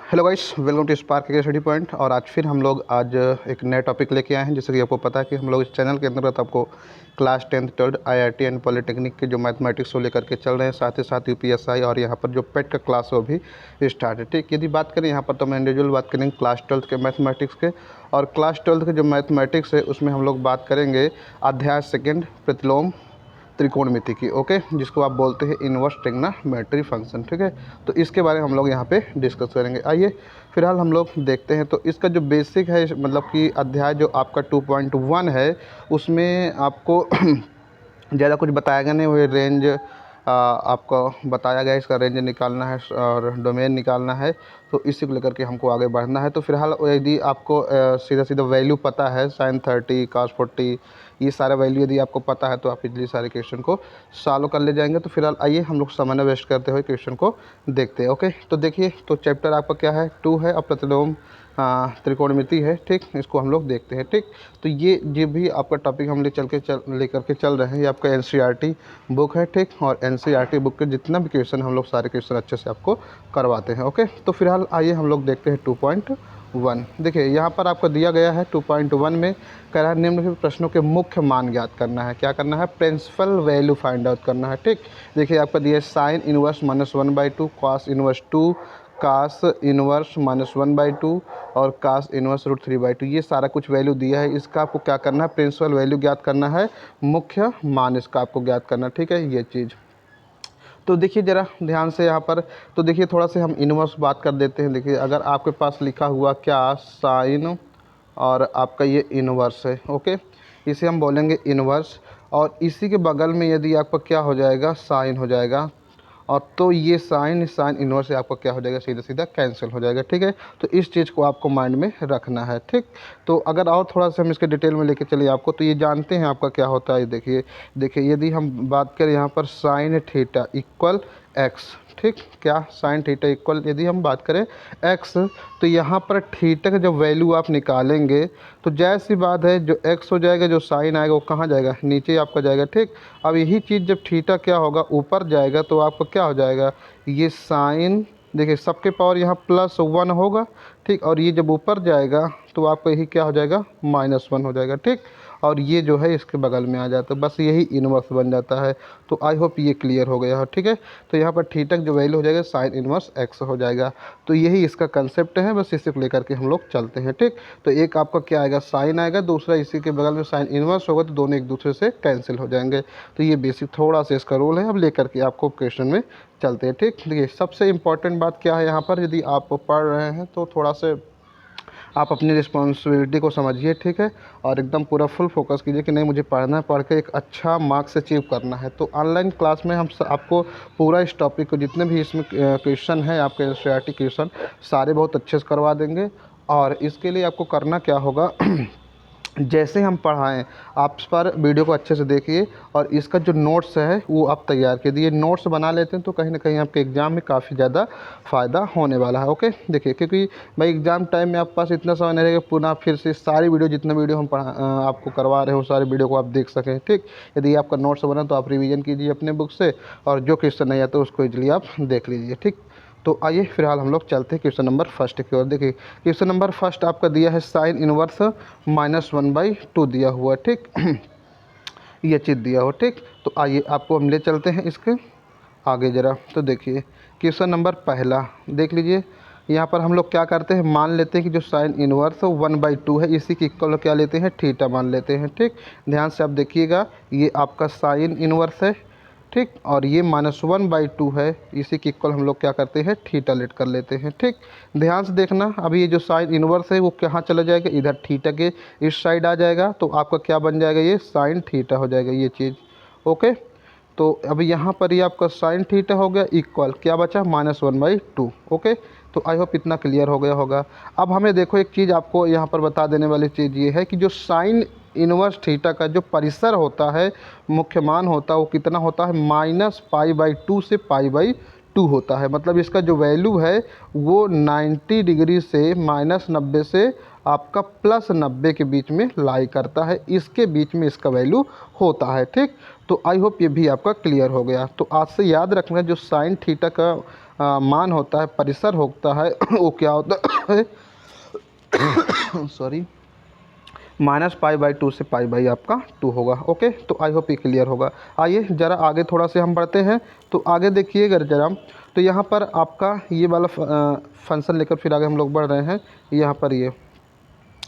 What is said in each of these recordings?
Hello guys, welcome to spark K study point. और आज फिर हम लोग एक नया टॉपिक लेके आए हैं। जैसे कि आपको पता है कि हम लोग इस चैनल के अंतर्गत आपको class 10th 12th IIT and polytechnic के जो मैथमेटिक्स को लेकर के चल रहे हैं, साथ ही साथ यूपीएसआई और यहाँ पर जो पेट का क्लास है वो भी स्टार्ट है। ठीक, यदि बात करें यहाँ पर तो मैं इंडिविजुअल बात करेंगे क्लास 12th के मैथमेटिक्स के। और क्लास 12th के जो मैथमेटिक्स है उसमें हम लोग बात करेंगे अध्याय 2 प्रतिलोम त्रिकोणमिति की, ओके, जिसको आप बोलते हैं इनवर्स ट्रिग्नोमेट्री फंक्शन। ठीक है, तो इसके बारे में हम लोग यहाँ पे डिस्कस करेंगे। आइए फिलहाल हम लोग देखते हैं। तो इसका जो बेसिक है, मतलब कि अध्याय जो आपका 2.1 है उसमें आपको ज़्यादा कुछ बताया गया नहीं। वो रेंज आपको बताया गया, इसका रेंज निकालना है और डोमेन निकालना है। तो इसी को लेकर के हमको आगे बढ़ना है। तो फिलहाल यदि आपको सीधा सीधा वैल्यू पता है, sin 30 cos 40, ये सारा वैल्यू यदि आपको पता है तो आप इजली सारे क्वेश्चन को सॉल्व कर ले जाएंगे। तो फिलहाल आइए हम लोग समय वेस्ट करते हुए क्वेश्चन को देखते हैं। ओके, तो देखिए, तो चैप्टर आपका क्या है, 2 है और प्रतिलोम त्रिकोणमिति है। ठीक, इसको हम लोग देखते हैं। ठीक, तो ये भी आपका टॉपिक हम लेकर के चल रहे हैं। ये आपका एनसीईआरटी बुक है। ठीक, और एनसीईआरटी बुक के जितना भी क्वेश्चन हम लोग सारे क्वेश्चन अच्छे से आपको करवाते हैं। ओके, तो फिलहाल आइए हम लोग देखते हैं 2.1। देखिए यहाँ पर आपको दिया गया है 2.1 में कह रहा है निम्नलिखित प्रश्नों के मुख्य मान ज्ञात करना है। क्या करना है? प्रिंसिपल वैल्यू फाइंड आउट करना है। ठीक, देखिए आपका दिया है साइन इनवर्स -1/2, कॉस इनवर्स 2, कास इनवर्स -1/2 और कास इनवर्स √3/2। ये सारा कुछ वैल्यू दिया है। इसका आपको क्या करना है? प्रिंसिपल वैल्यू ज्ञात करना है, मुख्य मान इसका आपको ज्ञात करना। ठीक है, ये चीज़। तो देखिए ज़रा ध्यान से यहाँ पर, तो देखिए थोड़ा से हम इनवर्स बात कर देते हैं। देखिए अगर आपके पास लिखा हुआ क्या, साइन और आपका ये इनवर्स है, ओके, इसे हम बोलेंगे इनवर्स। और इसी के बगल में यदि आपका क्या हो जाएगा, साइन हो जाएगा। और तो ये साइन इनवर्स से आपका क्या हो जाएगा, सीधा सीधा कैंसिल हो जाएगा। ठीक है, तो इस चीज़ को आपको माइंड में रखना है। ठीक, तो अगर और थोड़ा सा हम इसके डिटेल में लेके चलिए आपको, तो ये जानते हैं आपका क्या होता है। देखिए यदि हम बात करें यहाँ पर साइन थीटा इक्वल एक्स। ठीक, क्या साइन थीटा इक्वल, यदि हम बात करें एक्स, तो यहाँ पर थीटा का जब वैल्यू आप निकालेंगे तो जैसी बात है, जो एक्स हो जाएगा, जो साइन आएगा वो कहाँ जाएगा, नीचे आपका जाएगा। ठीक, अब यही चीज़ जब थीटा क्या होगा, ऊपर जाएगा, तो आपका क्या हो जाएगा, ये साइन, देखिए सबके पावर यहाँ +1 होगा। ठीक, और ये जब ऊपर जाएगा तो आपका यही क्या हो जाएगा, -1 हो जाएगा। ठीक, और ये जो है इसके बगल में आ जाता है, बस यही इनवर्स बन जाता है। तो आई होप ये क्लियर हो गया हो। ठीक है, तो यहाँ पर थीटा जो वैल्यू हो जाएगा साइन इनवर्स एक्स हो जाएगा। तो यही इसका कंसेप्ट है, बस इसे लेकर के हम लोग चलते हैं। ठीक, तो एक आपका क्या आएगा, साइन आएगा, दूसरा इसी के बगल में साइन इनवर्स होगा, तो दोनों एक दूसरे से कैंसिल हो जाएंगे। तो ये बेसिक थोड़ा सा इसका रूल है। अब लेकर के आपको क्वेश्चन में चलते हैं। ठीक, देखिए सबसे इम्पॉर्टेंट बात क्या है यहाँ पर, यदि आप पढ़ रहे हैं तो थोड़ा से आप अपनी रिस्पॉन्सिबिलिटी को समझिए। ठीक है, और एकदम पूरा फुल फोकस कीजिए कि नहीं, मुझे पढ़ना है, पढ़ के एक अच्छा मार्क्स अचीव करना है। तो ऑनलाइन क्लास में हम आपको पूरा इस टॉपिक को, जितने भी इसमें क्वेश्चन हैं आपके एनसीईआरटी क्वेश्चन, सारे बहुत अच्छे से करवा देंगे। और इसके लिए आपको करना क्या होगा जैसे हम पढ़ाएं, आप इस पर वीडियो को अच्छे से देखिए और इसका जो नोट्स है वो आप तैयार कीजिए। नोट्स बना लेते हैं तो कहीं ना कहीं आपके एग्ज़ाम में काफ़ी ज़्यादा फ़ायदा होने वाला है। ओके, देखिए क्योंकि भाई एग्ज़ाम टाइम में आपके पास इतना समय नहीं रहेगा पुनः फिर से सारी वीडियो, जितना वीडियो हम आपको करवा रहे हो, सारे वीडियो को आप देख सकें। ठीक, यदि आपका नोट्स बना तो आप रिविज़न कीजिए अपने बुक से, और जो क्वेश्चन नहीं आता उसको इजली आप देख लीजिए। ठीक, तो आइए फिलहाल हम लोग चलते हैं क्वेश्चन नंबर फर्स्ट की ओर। देखिए क्वेश्चन नंबर फर्स्ट आपका दिया है साइन इनवर्स -1/2 दिया हुआ। ठीक ये चीज़ दिया हो। ठीक, तो आइए आपको हम ले चलते हैं इसके आगे ज़रा। तो देखिए क्वेश्चन नंबर पहला देख लीजिए। यहाँ पर हम लोग क्या करते हैं, मान लेते हैं कि जो साइन इनवर्स 1/2 है, इसी के इक्वल क्या लेते हैं, थीटा मान लेते हैं। ठीक, ध्यान से आप देखिएगा, ये आपका साइन इनवर्स है। ठीक, और ये -1/2 है, इसी के इक्वल हम लोग क्या करते हैं, थीटा लेट कर लेते हैं। ठीक, ध्यान से देखना, अभी ये जो साइन इनवर्स है वो कहाँ चला जाएगा, इधर थीटा के इस साइड आ जाएगा, तो आपका क्या बन जाएगा, ये साइन थीटा हो जाएगा ये चीज़। ओके, तो अभी यहाँ पर ये आपका साइन थीटा हो गया, इक्वल क्या बचा, -1/2। ओके, तो आई होप इतना क्लियर हो गया होगा। अब हमें देखो एक चीज़ आपको यहाँ पर बता देने वाली चीज़ ये है कि जो साइन इनवर्स थीटा का जो परिसर होता है, मुख्य मान होता है, वो कितना होता है, -π/2 से π/2 होता है। मतलब इसका जो वैल्यू है वो 90 डिग्री से -90 से आपका +90 के बीच में लाई करता है, इसके बीच में इसका वैल्यू होता है। ठीक, तो आई होप ये भी आपका क्लियर हो गया। तो आज से याद रखना, जो साइन थीटा का मान होता है, परिसर होता है वो क्या होता है सॉरी, -π/2 से π/आपका 2 होगा। ओके, तो आई होप ये क्लियर होगा। आइए ज़रा आगे थोड़ा से हम बढ़ते हैं। तो आगे देखिएगा ज़रा, तो यहाँ पर आपका ये वाला फंक्शन लेकर फिर आगे हम लोग बढ़ रहे हैं। यहाँ पर ये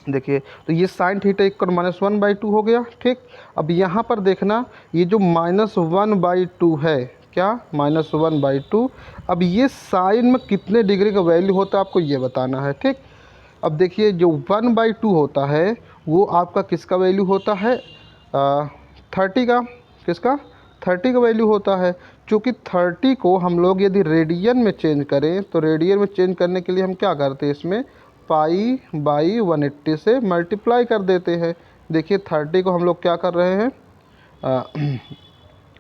देखिए, तो ये साइन थीटा इक्वल -1/2 हो गया। ठीक, अब यहाँ पर देखना, ये जो -1/2 है, क्या -1/2, अब ये साइन में कितने डिग्री का वैल्यू होता है आपको ये बताना है। ठीक, अब देखिए जो 1/2 होता है वो आपका किसका वैल्यू होता है, 30 का, किसका, 30 का वैल्यू होता है। चूँकि 30 को हम लोग यदि रेडियन में चेंज करें तो रेडियन में चेंज करने के लिए हम क्या करते हैं, इसमें π/180 से मल्टीप्लाई कर देते हैं। देखिए 30 को हम लोग क्या कर रहे हैं,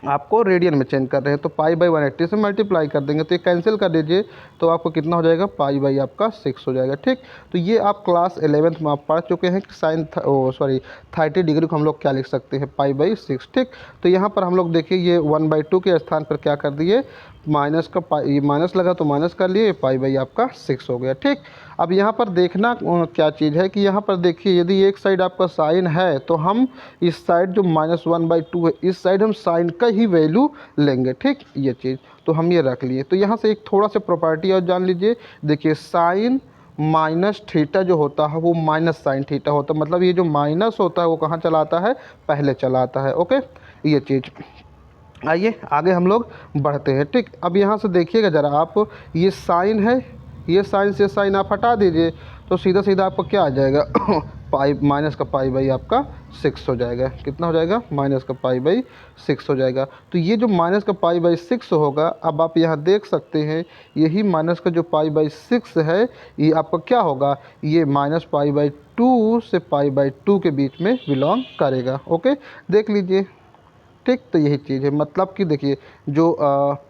आपको रेडियन में चेंज कर रहे हैं, तो π/180 से मल्टीप्लाई कर देंगे, तो ये कैंसिल कर दीजिए, तो आपको कितना हो जाएगा, π/आपका 6 हो जाएगा। ठीक, तो ये आप क्लास 11th में आप पढ़ चुके हैं कि साइन 30 डिग्री को हम लोग क्या लिख सकते हैं, π/6। ठीक, तो यहाँ पर हम लोग देखिए ये 1/2 के स्थान पर क्या कर दिए, माइनस का ये माइनस लगा तो माइनस कर लिए, π/आपका 6 हो गया। ठीक, अब यहाँ पर देखना क्या चीज़ है कि यहाँ पर देखिए यदि एक साइड आपका साइन है तो हम इस साइड जो -1/2 है इस साइड हम साइन का ही वैल्यू लेंगे। ठीक, ये चीज़ तो हम ये रख लिए। तो यहाँ से एक थोड़ा सा प्रॉपर्टी और जान लीजिए, देखिए साइन माइनस थीटा जो होता है वो माइनस साइन थीटा होता है, मतलब ये जो माइनस होता है वो कहाँ चला आता है, पहले चला आता है। ओके, ये चीज़। आइए आगे हम लोग बढ़ते हैं। ठीक, अब यहाँ से देखिएगा ज़रा आप, ये साइन है, ये साइन से साइन आप हटा दीजिए तो सीधा सीधा आपको क्या आ जाएगा पाई माइनस का π/आपका 6 हो जाएगा। कितना हो जाएगा, माइनस का π/6 हो जाएगा। तो ये जो माइनस का π/6 होगा, अब आप यहाँ देख सकते हैं यही माइनस का जो π/6 है ये आपका क्या होगा, ये -π/2 से π/2 के बीच में बिलोंग करेगा। ओके, देख लीजिए। ठीक, तो यही चीज़ है, मतलब कि देखिए जो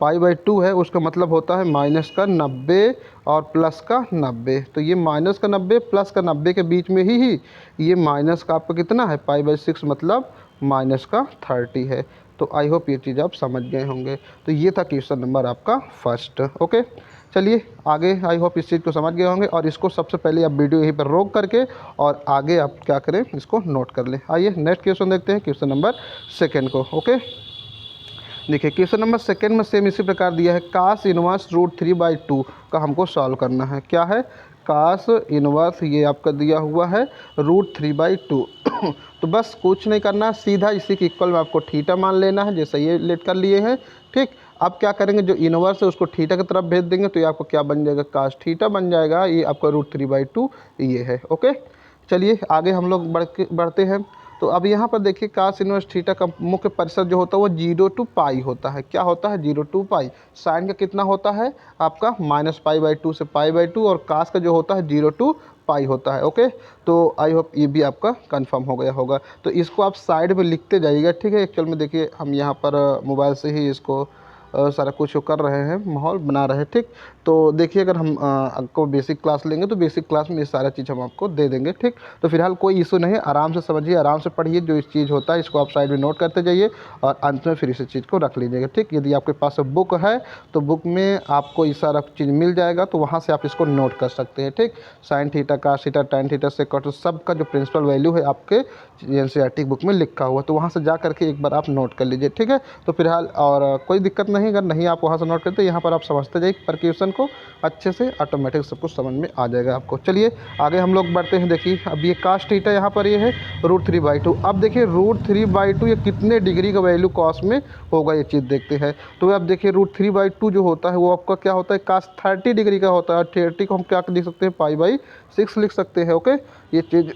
π/2 है उसका मतलब होता है माइनस का 90 और प्लस का 90, तो ये माइनस का 90 प्लस का 90 के बीच में ही ये माइनस का आपका कितना है, π/6 मतलब माइनस का 30 है। तो आई होप ये चीज़ आप समझ गए होंगे। तो ये था क्वेश्चन नंबर आपका फर्स्ट। ओके, चलिए आगे, आई होप इस चीज़ को समझ गए होंगे, और इसको सबसे पहले आप वीडियो यहीं पर रोक करके और आगे आप क्या करें, इसको नोट कर लें। आइए नेक्स्ट क्वेश्चन देखते हैं, क्वेश्चन नंबर सेकंड को। ओके, देखिए क्वेश्चन नंबर सेकंड में सेम इसी प्रकार दिया है, कास इनवर्स √3/2 का हमको सॉल्व करना है। क्या है, कास इनवर्स ये आपका दिया हुआ है √3/2 तो बस कुछ नहीं करना, सीधा इसी के इक्वल में आपको थीटा मान लेना है, जैसे ये लेट कर लिए हैं। ठीक, अब क्या करेंगे, जो इनवर्स है उसको थीटा की तरफ भेज देंगे, तो ये आपको क्या बन जाएगा, कास थीटा बन जाएगा, ये आपका √3/2 ये है। ओके, चलिए आगे हम लोग बढ़ते हैं। तो अब यहाँ पर देखिए कास इनवर्स थीटा का मुख्य परिसर जो होता है वो 0 to π होता है। क्या होता है, 0 to π। साइन का कितना होता है आपका, -π/2 से π/2, और कास का जो होता है 0 to π होता है। ओके, तो आई होप ये भी आपका कंफर्म हो गया होगा। तो इसको आप साइड में लिखते जाइएगा। ठीक है, एक्चुअल में देखिए हम यहाँ पर मोबाइल से ही इसको सारा कुछ कर रहे हैं, माहौल बना रहे हैं। ठीक, तो देखिए अगर हम आपको बेसिक क्लास लेंगे तो बेसिक क्लास में ये सारा चीज़ हम आपको दे देंगे। ठीक, तो फिलहाल कोई इशू नहीं है, आराम से समझिए, आराम से पढ़िए, जो इस चीज़ होता है इसको आप साइड में नोट करते जाइए और अंत में फिर इस चीज़ को रख लीजिएगा। ठीक, यदि आपके पास बुक है तो बुक में आपको ये सारा चीज़ मिल जाएगा, तो वहाँ से आप इसको नोट कर सकते हैं। ठीक, sine theta, cos theta, tan theta, second, सब का जो प्रिंसिपल वैल्यू है आपके NCERT बुक में लिखा हुआ, तो वहाँ से जा करके एक बार आप नोट कर लीजिए। ठीक है, तो फिलहाल और कोई दिक्कत नहीं, अगर नहीं आप वहाँ से नोट करते, यहाँ पर आप समझते जाइए पर क्वेश्चन को अच्छे से, ऑटोमेटिक सब कुछ समझ में आ जाएगा आपको। चलिए आगे हम लोग बढ़ते हैं। देखिए अब ये कास थीटा यहाँ पर ये है √3/2। अब देखिए √3/2 ये कितने डिग्री का वैल्यू कॉस में होगा, ये चीज़ देखते हैं। तो अब देखिए √3/2 जो होता है वो आपका क्या होता है, कास 30 डिग्री का होता है। 30 को हम क्या लिख सकते हैं, π/6 लिख सकते हैं। ओके, ये चीज़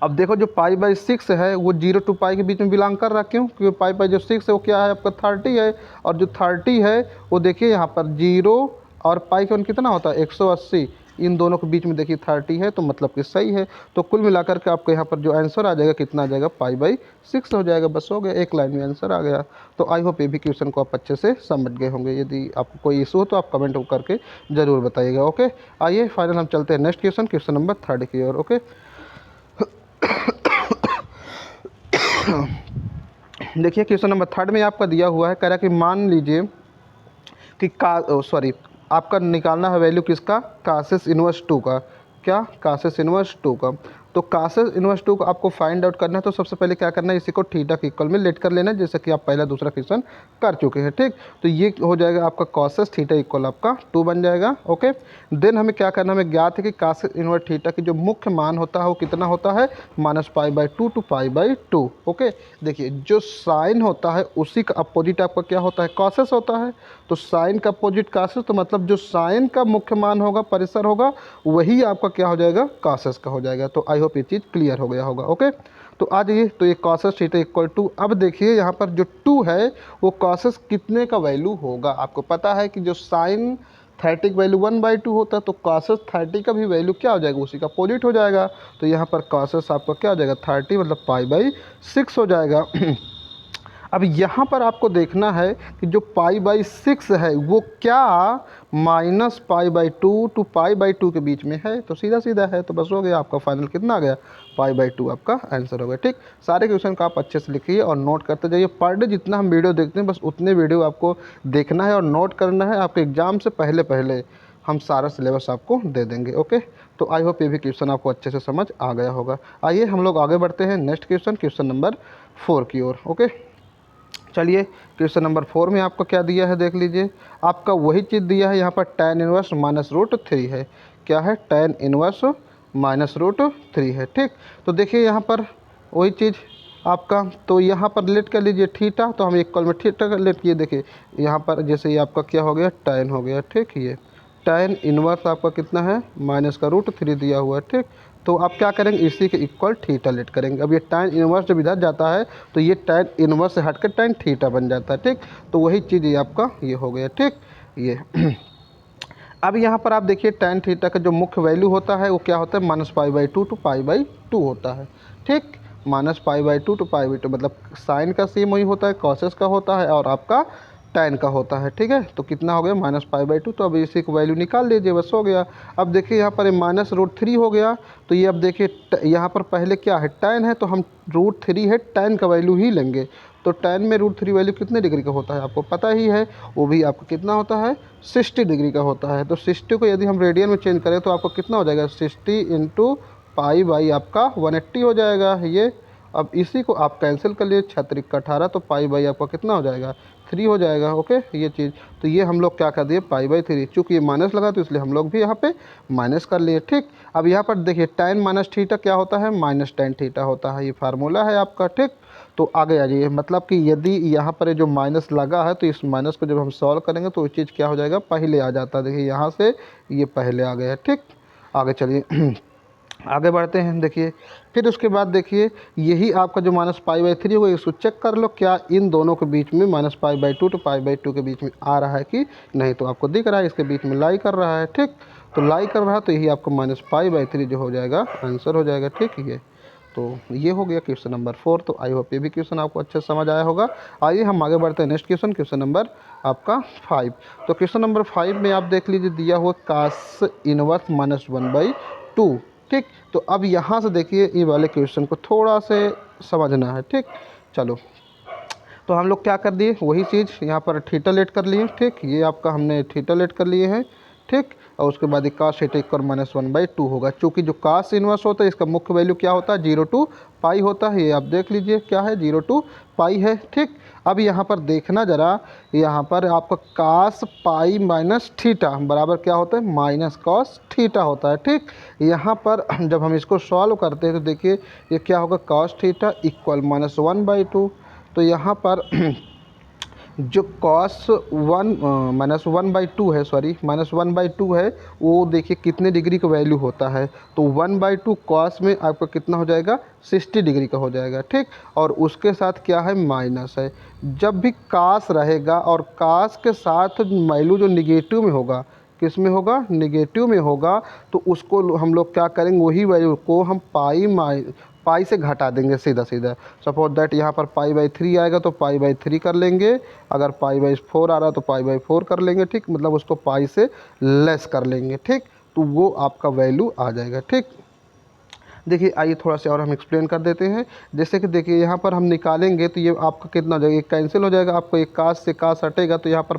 अब देखो जो π/6 है वो 0 to π के बीच में बिलोंग कर रहा, क्यों, क्योंकि π जो 6 है वो क्या है आपका 30 है, और जो 30 है वो देखिए यहाँ पर 0 और π का कितना होता है 180, इन दोनों के बीच में देखिए 30 है, तो मतलब कि सही है। तो कुल मिलाकर के आपको यहाँ पर जो आंसर आ जाएगा कितना आ जाएगा, π/6 हो जाएगा। बस हो गया, एक लाइन में आंसर आ गया। तो आई होप ये भी क्वेश्चन को आप अच्छे से समझ गए होंगे। यदि आपको कोई इशू हो तो आप कमेंट करके ज़रूर बताइएगा। ओके, आइए फाइनल हम चलते हैं नेक्स्ट क्वेश्चन, क्वेश्चन नंबर 3 की ओर। ओके, देखिए क्वेश्चन नंबर 3 में आपका दिया हुआ है, कह रहा है कि मान लीजिए कि सॉरी, आपका निकालना है वैल्यू किसका, कासेस इनवर्स 2 का। क्या, कासेस इनवर्स 2 का। तो कासेस इनवर्स 2 को आपको फाइंड आउट करना है, तो सबसे पहले क्या करना है, इसी को थीटा के इक्वल में लेट कर लेना है, जैसे कि आप पहला दूसरा क्वेश्चन कर चुके हैं। ठीक, तो ये हो जाएगा आपका कॉसेस थीटा इक्वल आपका 2 बन जाएगा। ओके, देन हमें क्या करना है, हमें ज्ञात है कि कासेस इनवर्स थीटा की जो मुख्य मान होता है वो कितना होता है, -π/2 टू π/2। ओके, देखिए जो साइन होता है उसी का अपोजिट आपका क्या होता है, कॉसेस होता है। तो साइन का अपोजिट कासेस, तो मतलब जो साइन का मुख्य मान होगा, परिसर होगा, वही आपका क्या हो जाएगा, कासेस का हो जाएगा। तो आई होप ये चीज़ क्लियर हो गया होगा। ओके, तो आ जाइए, तो ये कॉसेस थीटा इक्वल टू, अब देखिए यहाँ पर जो 2 है वो कॉसेस कितने का वैल्यू होगा। आपको पता है कि जो साइन 30 का वैल्यू 1/2 होता है, तो कॉसेस 30 का भी वैल्यू क्या हो जाएगा, उसी का अपोजिट हो जाएगा। तो यहाँ पर कॉसेस आपका क्या हो जाएगा, 30 मतलब π/6 हो जाएगा। अब यहाँ पर आपको देखना है कि जो π/6 है वो क्या -π/2 टू π/2 के बीच में है, तो सीधा सीधा है। तो बस हो गया आपका फाइनल कितना आ गया, π/2 आपका आंसर हो गया। ठीक, सारे क्वेश्चन का आप अच्छे से लिखिए और नोट करते जाइए। पर डे जितना हम वीडियो देखते हैं बस उतने वीडियो आपको देखना है और नोट करना है। आपके एग्ज़ाम से पहले पहले हम सारा सिलेबस आपको दे देंगे। ओके, तो आई होप ये भी क्वेश्चन आपको अच्छे से समझ आ गया होगा। आइए हम लोग आगे बढ़ते हैं नेक्स्ट क्वेश्चन, क्वेश्चन नंबर 4 की ओर। ओके, चलिए क्वेश्चन नंबर 4 में आपको क्या दिया है, देख लीजिए। आपका वही चीज़ दिया है, यहाँ पर tan इनवर्स -√3 है। क्या है, tan इनवर्स -√3 है। ठीक, तो देखिए यहाँ पर वही चीज़ आपका, तो यहाँ पर लेट कर लीजिए थीटा, तो हम इक्वल में थीटा का लेट किए। देखिए यहाँ पर जैसे ये आपका क्या हो गया, tan हो गया। ठीक, ये tan इनवर्स आपका कितना है, -√3 दिया हुआ है। ठीक, तो आप क्या करेंगे, इसी के इक्वल थीटा लेट करेंगे। अब ये tan इनवर्स जब इधर जाता है तो ये tan इनवर्स से हटकर tan थीटा बन जाता है। ठीक, तो वही चीज़ ये आपका ये हो गया। ठीक, ये अब यहाँ पर आप देखिए tan थीटा का जो मुख्य वैल्यू होता है वो क्या होता है, -π/2 टू π/2 होता है। ठीक, -π/2 टू π/2 मतलब साइन का सेम वही होता है, कॉसेस का होता है और आपका tan का होता है। ठीक है, तो कितना हो गया, -π/2। तो अब इसी को वैल्यू निकाल लीजिए, बस हो गया। अब देखिए यहाँ पर -√3 हो गया, तो ये अब देखिए यहाँ पर पहले क्या है, tan है, तो हम √3 है tan का वैल्यू ही लेंगे। तो tan में √3 वैल्यू कितने डिग्री का होता है आपको पता ही है, वो भी आपको कितना होता है, 60 डिग्री का होता है। तो 60 को यदि हम रेडियन में चेंज करें तो आपको कितना हो जाएगा, 60 इंटू π/ आपका 180 हो जाएगा ये। अब इसी को आप कैंसिल कर लिए, 6 का 18, तो π/ आपका कितना हो जाएगा, 3 हो जाएगा। ओके, ये चीज़, तो ये हम लोग क्या कर दिए, π/3। चूँकि ये माइनस लगा तो इसलिए हम लोग भी यहाँ पे माइनस कर लिए। ठीक, अब यहाँ पर देखिए tan -θ क्या होता है, -tan θ होता है, ये फार्मूला है आपका। ठीक, तो आगे आ जाइए, मतलब कि यदि यहाँ पर जो माइनस लगा है तो इस माइनस को जब हम सॉल्व करेंगे तो वो चीज़ क्या हो जाएगा, पहले आ जाता है। देखिए यहाँ से ये पहले आ गया है। ठीक, आगे चलिए आगे बढ़ते हैं। देखिए फिर उसके बाद देखिए यही आपका जो -π/3 होगा, इसको चेक कर लो क्या इन दोनों के बीच में -π/2 टू π/2 के बीच में आ रहा है कि नहीं। तो आपको दिख रहा है इसके बीच में लाई कर रहा है। ठीक, तो लाई कर रहा है, तो यही आपको -π/3 जो हो जाएगा आंसर हो जाएगा। ठीक, ये तो ये हो गया क्वेश्चन नंबर 4। तो आई होप ये भी क्वेश्चन आपको अच्छे से समझ आया होगा। आइए हम आगे बढ़ते हैं नेक्स्ट क्वेश्चन, क्वेश्चन नंबर आपका 5। तो क्वेश्चन नंबर 5 में आप देख लीजिए दिया हुआ कास इनवर्स -1/2। ठीक, तो अब यहाँ से देखिए ये वाले क्वेश्चन को थोड़ा से समझना है। ठीक, चलो, तो हम लोग क्या कर दिए, वही चीज़ यहाँ पर थीटा लेट कर लिए। ठीक, ये आपका हमने थीटा लेट कर लिए हैं। ठीक, और उसके बाद कास थीटा इक्वल -1/2 होगा। चूँकि जो कास इनवर्स होता है इसका मुख्य वैल्यू क्या होता है, 0 टू पाई होता है। ये आप देख लीजिए क्या है, 0 टू पाई है। ठीक, अब यहाँ पर देखना ज़रा, यहाँ पर आपका कास पाई माइनस थीटा बराबर क्या होता है, माइनस कॉस थीटा होता है। ठीक, यहाँ पर जब हम इसको सॉल्व करते हैं तो देखिए ये क्या होगा, कॉस थीटा इक्वल -1/2। तो यहाँ पर जो कॉस -1/2 है, सॉरी -1/2 है, वो देखिए कितने डिग्री का वैल्यू होता है। तो 1/2 कॉस में आपका कितना हो जाएगा, 60 डिग्री का हो जाएगा। ठीक, और उसके साथ क्या है, माइनस है। जब भी कास रहेगा और कास के साथ वैल्यू जो निगेटिव में होगा, किस में होगा, निगेटिव में होगा, तो उसको हम लोग क्या करेंगे, वही वैल्यू को हम पाई से घटा देंगे सीधा सीधा। सपोज दैट यहाँ पर π/3 आएगा तो π/3 कर लेंगे, अगर π/4 आ रहा है तो π/4 कर लेंगे। ठीक, मतलब उसको पाई से लेस कर लेंगे। ठीक, तो वो आपका वैल्यू आ जाएगा। ठीक, देखिए आइए थोड़ा सा और हम एक्सप्लेन कर देते हैं। जैसे कि देखिए यहाँ पर हम निकालेंगे तो ये आपका कितना हो जाएगा, कैंसिल हो जाएगा। आपको एक कास से कास हटेगा तो यहाँ पर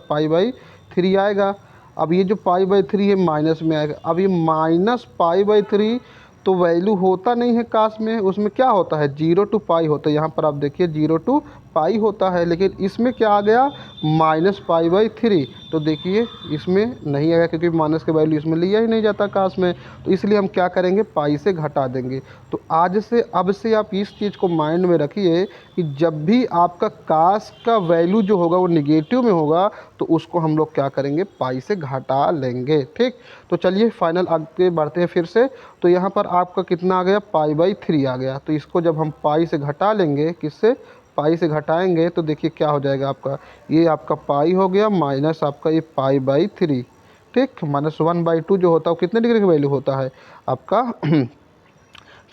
3 आएगा। अब ये जो पाई/3 है माइनस में आएगा। अब ये माइनस पाई/3 तो वैल्यू होता नहीं है काश में, उसमें क्या होता है 0 टू पाई होता है। यहाँ पर आप देखिए 0 टू पाई होता है, लेकिन इसमें क्या आ गया माइनस पाई/3। तो देखिए इसमें नहीं आएगा क्योंकि माइनस का वैल्यू इसमें लिया ही नहीं जाता काश में, तो इसलिए हम क्या करेंगे पाई से घटा देंगे। तो आज से अब से आप इस चीज़ को माइंड में रखिए कि जब भी आपका काश का वैल्यू जो होगा वो निगेटिव में होगा तो उसको हम लोग क्या करेंगे पाई से घटा लेंगे। ठीक, तो चलिए फाइनल आगे बढ़ते हैं फिर से। तो यहाँ पर आपका कितना आ गया पाई/3 आ गया। तो इसको जब हम पाई से घटा लेंगे, किससे पाई से घटाएंगे, तो देखिए क्या हो जाएगा आपका, ये आपका पाई हो गया माइनस आपका ये पाई/3। ठीक, -1/2 जो होता है वो कितने डिग्री का वैल्यू होता है आपका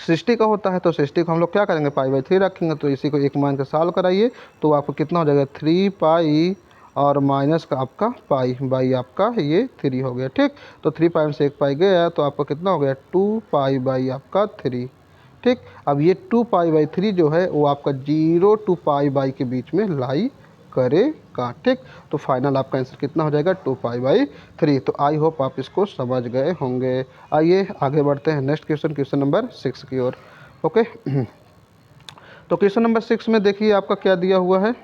60 का होता है। तो 60 को हम लोग क्या करेंगे पाई/3 रखेंगे। तो इसी को एक मान के सॉल्व कराइए तो आपको कितना हो जाएगा 3 पाई और माइनस का आपका पाई बाई आपका ये 3 हो गया। ठीक, तो 3 पाई में से 1 पाई गया तो आपका कितना हो गया 2 पाई बाई आपका 3। ठीक, अब ये 2 पाई/3 जो है वो आपका 0 टू पाई बाई के बीच में लाई करेगा। ठीक, तो फाइनल आपका आंसर कितना हो जाएगा 2 पाई/3। तो आई होप आप इसको समझ गए होंगे। आइए आगे बढ़ते हैं नेक्स्ट क्वेश्चन, क्वेश्चन नंबर 6 की ओर। ओके तो क्वेश्चन नंबर 6 में देखिए आपका क्या दिया हुआ है,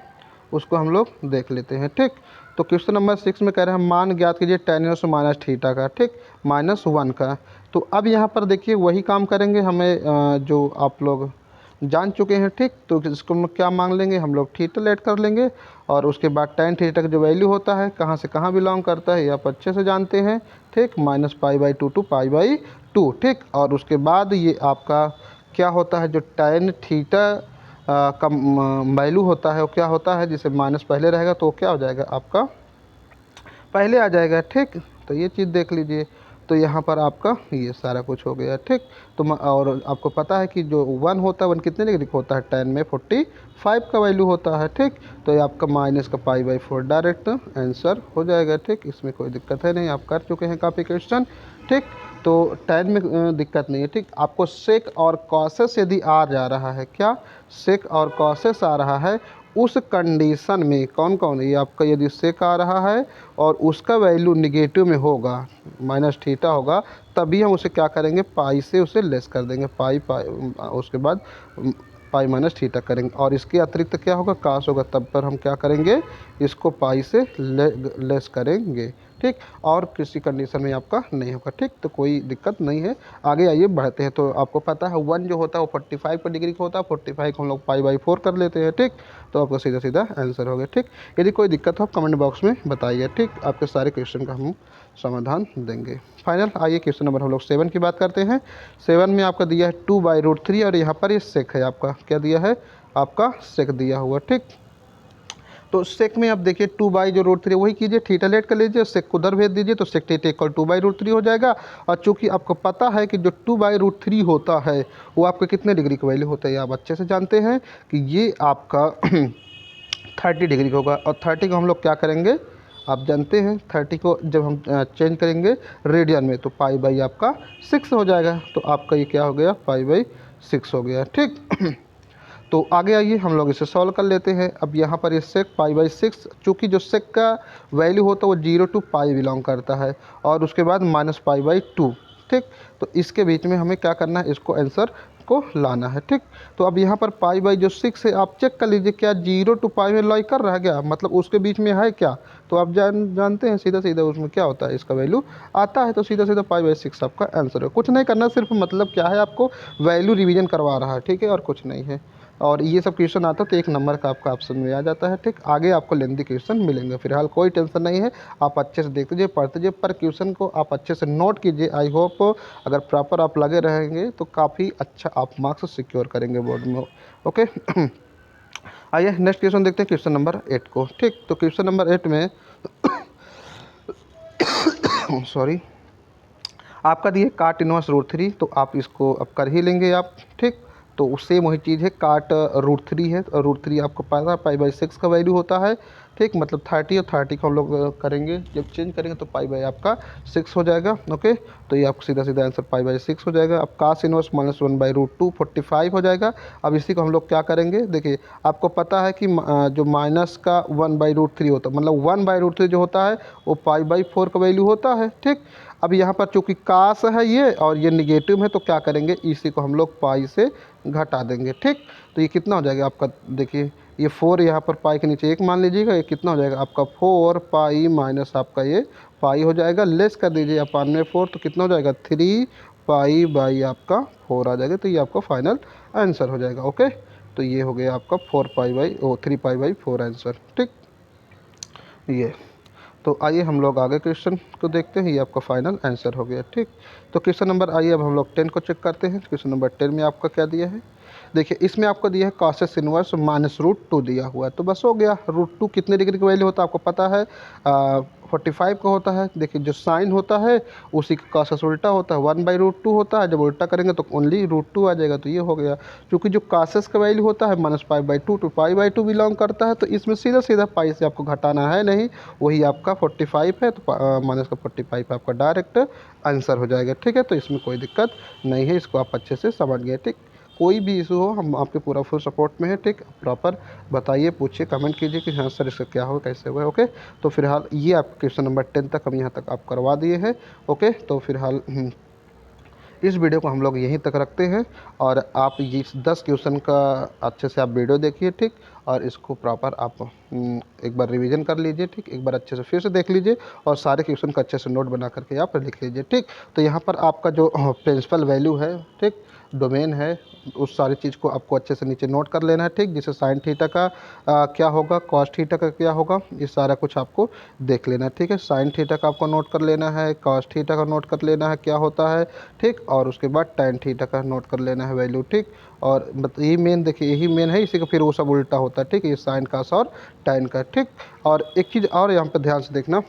उसको हम लोग देख लेते हैं। ठीक, तो क्वेश्चन नंबर 6 में कह रहे हैं मान ज्ञात कीजिए tan इनवर्स माइनस थीटा का। ठीक, -1 का। तो अब यहाँ पर देखिए वही काम करेंगे हमें जो आप लोग जान चुके हैं। ठीक, तो इसको हम क्या मांग लेंगे, हम लोग थीटा लेट कर लेंगे और उसके बाद tan थीटा का जो वैल्यू होता है कहाँ से कहाँ बिलोंग करता है ये आप अच्छे से जानते हैं। ठीक, -पाई/2 टू पाई/2। ठीक, और उसके बाद ये आपका क्या होता है जो tan थीटा का वैल्यू होता है वो क्या होता है, जैसे माइनस पहले रहेगा तो क्या हो जाएगा आपका पहले आ जाएगा। ठीक, तो ये चीज़ देख लीजिए। तो यहाँ पर आपका ये सारा कुछ हो गया। ठीक, तो और आपको पता है कि जो 1 होता है 1 कितने डिग्री का होता है 10 में 45 का वैल्यू होता है। ठीक, तो ये आपका माइनस का पाई/4 डायरेक्ट आंसर हो जाएगा। ठीक, इसमें कोई दिक्कत है नहीं, आप कर चुके हैं काफ़ी क्वेश्चन। ठीक, तो 10 में दिक्कत नहीं है। ठीक, आपको सेक और कॉसेस यदि आ जा रहा है, क्या सेक और कॉसेस आ रहा है उस कंडीशन में कौन कौन ये आपका यदि सेक आ रहा है और उसका वैल्यू निगेटिव में होगा माइनस थीटा होगा, तभी हम उसे क्या करेंगे पाई से उसे लेस कर देंगे। पाई उसके बाद पाई माइनस थीटा करेंगे और इसके अतिरिक्त क्या होगा काश होगा, तब पर हम क्या करेंगे इसको पाई से लेस करेंगे। ठीक, और किसी कंडीशन में आपका नहीं होगा। ठीक, तो कोई दिक्कत नहीं है। आगे आइए बढ़ते हैं। तो आपको पता है 1 जो होता है वो 45 पर डिग्री का होता है, 45 को हम लोग पाई/4 कर लेते हैं। ठीक, तो आपका सीधा सीधा आंसर हो गया। ठीक, यदि कोई दिक्कत हो कमेंट बॉक्स में बताइए। ठीक, आपके सारे क्वेश्चन का हम समाधान देंगे। फाइनल आइए क्वेश्चन नंबर हम लोग 7 की बात करते हैं। 7 में आपका दिया है 2/√3 और यहाँ पर ये सेक है आपका क्या दिया है आपका सेक दिया हुआ। ठीक, तो सेक में आप देखिए 2/√3 वही कीजिए, थीटा लेट कर लीजिए, सेक को उधर भेज दीजिए तो सेक थीटा इक्वल 2/√3 हो जाएगा। और चूंकि आपको पता है कि जो 2/√3 होता है वो आपके कितने डिग्री का वैल्यू होता है, आप अच्छे से जानते हैं कि ये आपका 30 डिग्री का होगा। और 30 को हम लोग क्या करेंगे आप जानते हैं, 30 को जब हम चेंज करेंगे रेडियन में तो पाई आपका 6 हो जाएगा। तो आपका ये क्या हो गया पाई/6 हो गया। ठीक तो आगे आइए हम लोग इसे सॉल्व कर लेते हैं। अब यहाँ पर ये सेक पाई/6 चूँकि जो सेक का वैल्यू होता है वो 0 टू पाई बिलोंग करता है और उसके बाद -पाई/2। ठीक, तो इसके बीच में हमें क्या करना है इसको आंसर को लाना है। ठीक, तो अब यहाँ पर पाई/6 है आप चेक कर लीजिए क्या 0 टू पाई में लॉय कर रहा है क्या, मतलब उसके बीच में है क्या। तो आप जानते हैं सीधा सीधा उसमें क्या होता है इसका वैल्यू आता है। तो सीधा सीधा पाई/6 आपका आंसर है। कुछ नहीं करना, सिर्फ मतलब क्या है आपको वैल्यू रिवीजन करवा रहा है। ठीक है, और कुछ नहीं है। और ये सब क्वेश्चन आता है तो 1 नंबर का आपका ऑप्शन में आ जाता है। ठीक, आगे आपको लेंथी क्वेश्चन मिलेंगे, फिलहाल कोई टेंशन नहीं है। आप अच्छे से देखते जाइए पढ़ते जाइए, पर क्वेश्चन को आप अच्छे से नोट कीजिए। आई होप अगर प्रॉपर आप लगे रहेंगे तो काफ़ी अच्छा आप मार्क्स सिक्योर करेंगे बोर्ड में। ओके आइए नेक्स्ट क्वेश्चन देखते हैं, क्वेश्चन नंबर 8 को। ठीक, तो क्वेश्चन नंबर 8 में सॉरी आपका दिए काट इनवर्स √3, तो आप इसको अब कर ही लेंगे आप। ठीक, तो सेम वही चीज़ है काट √3 है, और √3 आपको पता है पाई/6 का वैल्यू होता है। ठीक, मतलब 30 और 30 को हम लोग करेंगे, जब चेंज करेंगे तो पाई बाई आपका 6 हो जाएगा। ओके, तो ये आपको सीधा सीधा आंसर पाई बाई 6 हो जाएगा। अब कास इनवर्स माइनस 1/√2 45 हो जाएगा। अब इसी को हम लोग क्या करेंगे, देखिए आपको पता है कि जो माइनस का 1/√3 होता है, मतलब 1/√3 जो होता है वो पाई बाई 4 का वैल्यू होता है। ठीक, अब यहाँ पर चूँकि कास है ये और ये निगेटिव है, तो क्या करेंगे, इसी को हम लोग पाई से घटा देंगे। ठीक, तो ये कितना हो जाएगा आपका, देखिए ये 4 यहाँ पर पाई के नीचे 1 मान लीजिएगा, ये कितना हो जाएगा आपका 4 पाई माइनस आपका ये पाई हो जाएगा, लेस कर दीजिए अपान में 4, तो कितना हो जाएगा 3 पाई बाई आपका 4 आ जाएगा। तो ये आपका फाइनल आंसर हो जाएगा। ओके, तो ये हो गया आपका 3 पाई बाई 4 आंसर। ठीक, ये तो आइए हम लोग आगे क्वेश्चन को देखते हैं, ये आपका फाइनल आंसर हो गया। ठीक, तो क्वेश्चन नंबर, आइए अब हम लोग 10 को चेक करते हैं। क्वेश्चन नंबर 10 में आपका क्या दिया है, देखिए इसमें आपको दिया है कॉसेस इनवर्स -√2 दिया हुआ है, तो बस हो गया। √2 कितने डिग्री का वैल्यू होता है आपको पता है, 45 का होता है। देखिए जो साइन होता है उसी का कॉसेस उल्टा होता है, 1/√2 होता है, जब उल्टा करेंगे तो ओनली √2 आ जाएगा, तो ये हो गया। क्योंकि जो कॉसेस का वैल्यू होता है -π/2 टू π/2 बिलोंग करता है, तो इसमें सीधा सीधा पाई से आपको घटाना है नहीं, वही आपका 45 है, तो माइनस का 45 आपका डायरेक्ट आंसर हो जाएगा। ठीक है, तो इसमें कोई दिक्कत नहीं है, इसको आप अच्छे से समझ गए। ठीक, कोई भी इशू हो हम आपके पूरा फुल सपोर्ट में है। ठीक, प्रॉपर बताइए, पूछिए, कमेंट कीजिए कि हाँ सर इसका क्या हो, कैसे हुआ। ओके, तो फिलहाल ये आप क्वेश्चन नंबर 10 तक हम यहाँ तक आप करवा दिए हैं। ओके, तो फिलहाल इस वीडियो को हम लोग यहीं तक रखते हैं, और आप ये 10 क्वेश्चन का अच्छे से आप वीडियो देखिए। ठीक, और इसको प्रॉपर आप एक बार रिवीजन कर लीजिए। ठीक, एक बार अच्छे से फिर से देख लीजिए, और सारे क्वेश्चन का अच्छे से नोट बना करके आप लिख लीजिए। ठीक, तो यहाँ पर आपका जो प्रिंसिपल वैल्यू है, ठीक, डोमेन है, उस सारी चीज़ को आपको अच्छे से नीचे नोट कर लेना है। ठीक, जिससे साइन थीटा का क्या होगा, कॉस थीटा का क्या होगा, ये सारा कुछ आपको देख लेना है। ठीक है, साइन थीटा का आपको नोट कर लेना है, कॉस थीटा का नोट कर लेना है क्या होता है। ठीक, और उसके बाद tan थीटा का नोट कर लेना है वैल्यू। ठीक, और मतलब यही मेन, देखिए यही मेन है, इसी का फिर वो सब उल्टा होता है। ठीक, ये साइन कास और tan का। ठीक, और एक चीज़ और यहाँ पर ध्यान से देखना,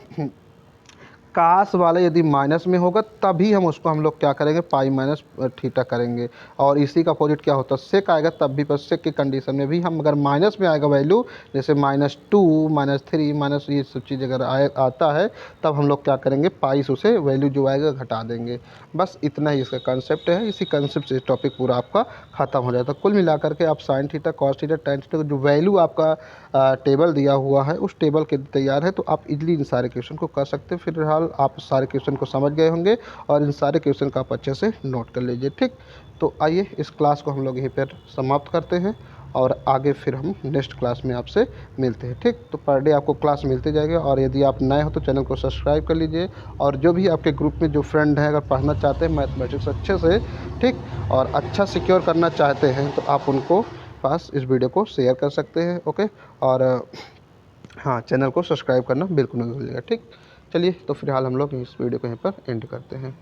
कास वाला यदि माइनस में होगा तभी हम लोग क्या करेंगे, पाई माइनस थीटा करेंगे, और इसी का अपोजिट क्या होता है, सेक आएगा तब भी, पर सेक की कंडीशन में भी हम अगर माइनस में आएगा वैल्यू, जैसे -2 -3 माइनस ये सब चीज़ अगर आता है, तब हम लोग क्या करेंगे, पाई से उसे वैल्यू जो आएगा घटा देंगे। बस इतना ही इसका कंसेप्ट है, इसी कंसेप्ट से टॉपिक पूरा आपका ख़त्म हो जाता है। कुल मिलाकर के आप sine theta, cos theta, tan theta जो वैल्यू आपका टेबल दिया हुआ है उस टेबल के तैयार है, तो आप इजली इन सारे क्वेश्चन को कर सकते हैं। फिलहाल आप सारे क्वेश्चन को समझ गए होंगे, और इन सारे क्वेश्चन का आप अच्छे से नोट कर लीजिए। ठीक, तो आइए इस क्लास को हम लोग यहीं पर समाप्त करते हैं, और आगे फिर हम नेक्स्ट क्लास में आपसे मिलते हैं। ठीक, तो पर डे आपको क्लास मिलते जाएगा, और यदि आप नए हो तो चैनल को सब्सक्राइब कर लीजिए, और जो भी आपके ग्रुप में जो फ्रेंड हैं अगर पढ़ना चाहते हैं मैथमेटिक्स अच्छे से, ठीक, और अच्छा सिक्योर करना चाहते हैं, तो आप उनको पास इस वीडियो को शेयर कर सकते हैं। ओके, और हाँ, चैनल को सब्सक्राइब करना बिल्कुल नहीं भूलिएगा। ठीक, चलिए तो फिलहाल हम लोग इस वीडियो को यहीं पर एंड करते हैं।